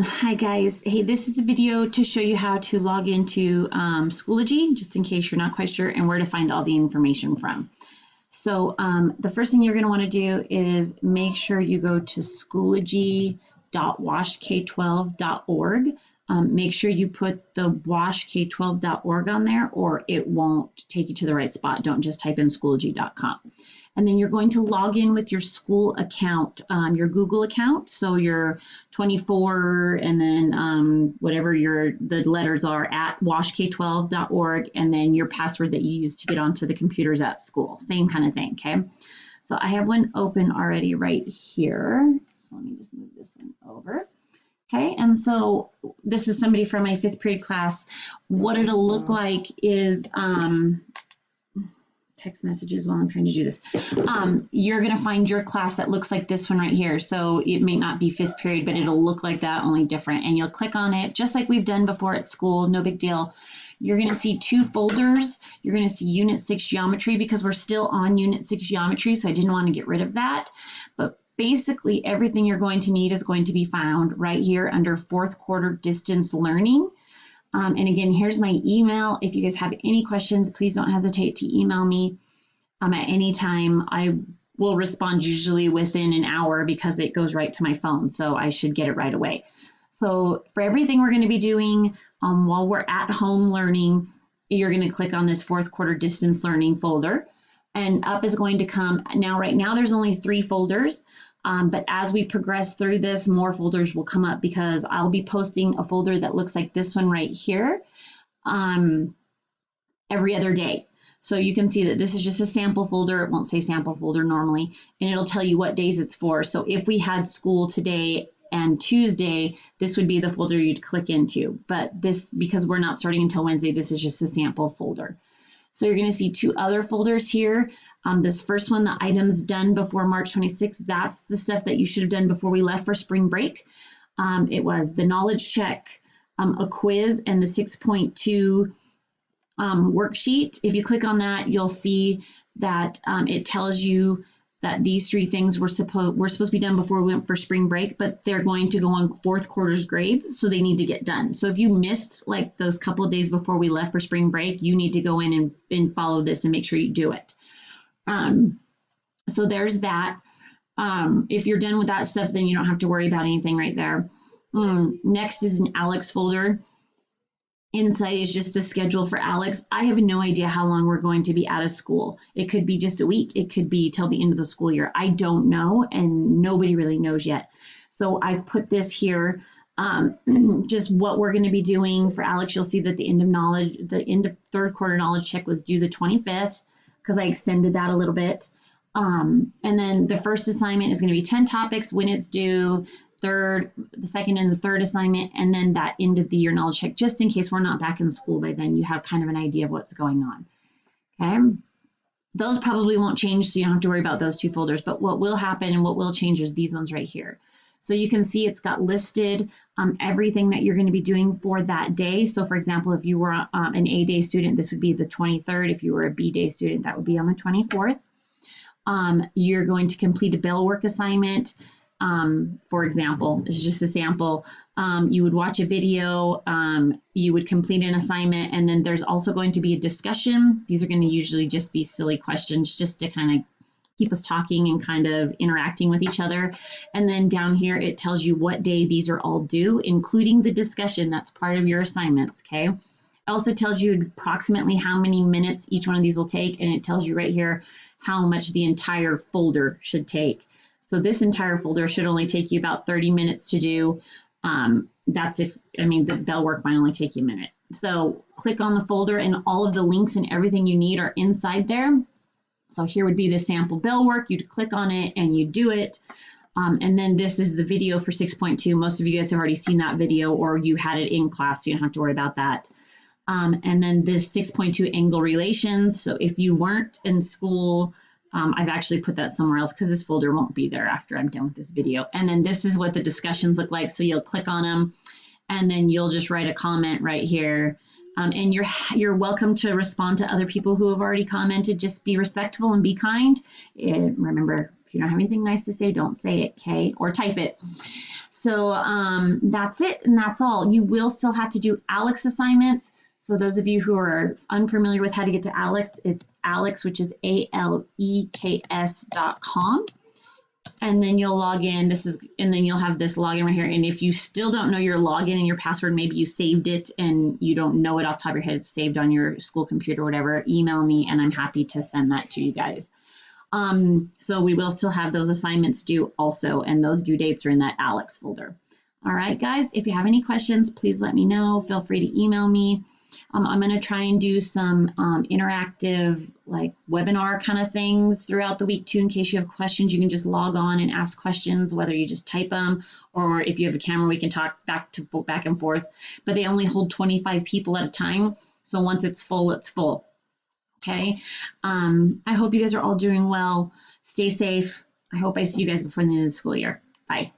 Hi guys. Hey, this is the video to show you how to log into Schoology, just in case you're not quite sure, and where to find all the information from. So the first thing you're going to want to do is make sure you go to schoology.washk12.org. Make sure you put the washk12.org on there, or it won't take you to the right spot. Don't just type in schoology.com. And then you're going to log in with your school account, your Google account. So your 24 and then whatever the letters are at washk12.org, and then your password that you use to get onto the computers at school. Same kind of thing, okay? So I have one open already right here. So let me just move this one over. Okay, and so this is somebody from my 5th period class. What it'll look like is text messages while I'm trying to do this. You're going to find your class that looks like this one right here. So it may not be 5th period, but it'll look like that, only different. And you'll click on it just like we've done before at school. No big deal. You're going to see 2 folders. You're going to see Unit 6 Geometry, because we're still on Unit 6 Geometry, so I didn't want to get rid of that. But basically everything you're going to need is going to be found right here under 4th quarter distance learning. And again, here's my email. If you guys have any questions, please don't hesitate to email me at any time. I will respond usually within an hour because it goes right to my phone, so I should get it right away. So for everything we're going to be doing while we're at home learning, you're going to click on this 4th quarter distance learning folder, and up is going to come. Now, right now, there's only 3 folders. But as we progress through this, more folders will come up, because I'll be posting a folder that looks like this one right here every other day. So you can see that this is just a sample folder. It won't say sample folder normally, and it'll tell you what days it's for. So if we had school today and Tuesday, this would be the folder you'd click into. But this, because we're not starting until Wednesday, this is just a sample folder. So you're going to see 2 other folders here. This first one, the items done before March 26th, that's the stuff that you should have done before we left for spring break. It was the knowledge check, a quiz, and the 6.2 worksheet. If you click on that, you'll see that it tells you that these 3 things were supposed to be done before we went for spring break, but they're going to go on 4th quarter's grades, so they need to get done. So if you missed like those couple of days before we left for spring break, you need to go in and follow this and make sure you do it. So there's that. If you're done with that stuff, then you don't have to worry about anything right there. Next is an Alex folder. Inside is just the schedule for Alex. I have no idea how long we're going to be out of school. It could be just a week. It could be till the end of the school year. I don't know, and nobody really knows yet. So I've put this here, just what we're going to be doing for Alex. You'll see that the end of 3rd quarter knowledge check was due the 25th, because I extended that a little bit. And then the first assignment is going to be 10 topics, when it's due, the second and the third assignment, and then that end of the year knowledge check, just in case we're not back in school by then. You have kind of an idea of what's going on. Okay, those probably won't change, so you don't have to worry about those 2 folders. But what will happen and what will change is these ones right here. So you can see it's got listed everything that you're going to be doing for that day. So for example, if you were an A day student, this would be the 23rd. If you were a B day student, that would be on the 24th. You're going to complete a bell work assignment. For example, it's just a sample. You would watch a video, you would complete an assignment, and then there's also going to be a discussion. These are going to usually just be silly questions, just to kind of keep us talking and kind of interacting with each other. And then down here, it tells you what day these are all due, including the discussion. That's part of your assignments, okay? It also tells you approximately how many minutes each one of these will take, and it tells you right here how much the entire folder should take. So this entire folder should only take you about 30 minutes to do. The bell work might only take you a minute. So click on the folder, and all of the links and everything you need are inside there. So here would be the sample bell work. You'd click on it and you do it. And then this is the video for 6.2. Most of you guys have already seen that video, or you had it in class, so you don't have to worry about that. And then this 6.2 angle relations. So if you weren't in school, I've actually put that somewhere else, because this folder won't be there after I'm done with this video. And then this is what the discussions look like. So you'll click on them, and then you'll just write a comment right here. And you're welcome to respond to other people who have already commented. Just be respectful and be kind. And remember, if you don't have anything nice to say, don't say it, okay? Or type it. So that's it, and that's all. You will still have to do ALEKS assignments. So those of you who are unfamiliar with how to get to ALEKS, it's ALEKS, which is ALEKS.com. And then you'll log in. And then you'll have this login right here. And if you still don't know your login and your password, maybe you saved it and you don't know it off the top of your head, it's saved on your school computer or whatever, email me and I'm happy to send that to you guys. So we will still have those assignments due also, and those due dates are in that ALEKS folder. All right, guys, if you have any questions, please let me know. Feel free to email me. I'm going to try and do some interactive, like webinar kind of things throughout the week too. In case you have questions, you can just log on and ask questions, whether you just type them or if you have a camera, we can talk back and forth. But they only hold 25 people at a time. So once it's full, it's full. Okay. I hope you guys are all doing well. Stay safe. I hope I see you guys before the end of the school year. Bye.